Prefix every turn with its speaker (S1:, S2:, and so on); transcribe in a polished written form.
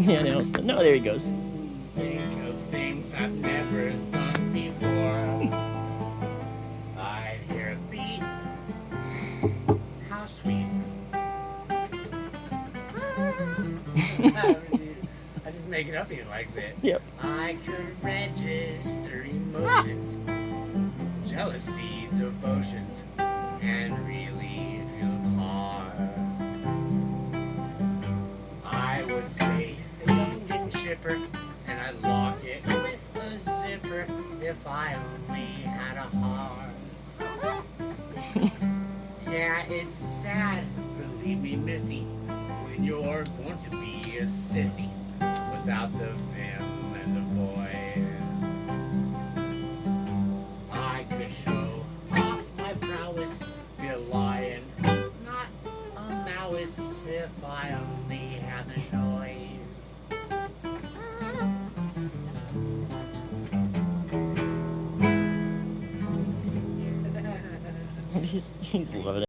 S1: Yeah, no, there he goes.
S2: Think of things I've never thought before. I'd hear a beat. How sweet. I just make it up here like that.
S1: Yep.
S2: I could register emotions, jealousies, devotions, and really feel hard. I would say young and chipper, and I'd lock it with a zipper if I only had a heart. Yeah, it's sad, believe me, Missy, when you're going to be a sissy without the vim and the void. I could show off my prowess, be a lion, not a mouse, if I only had the noise.
S1: He's loving it.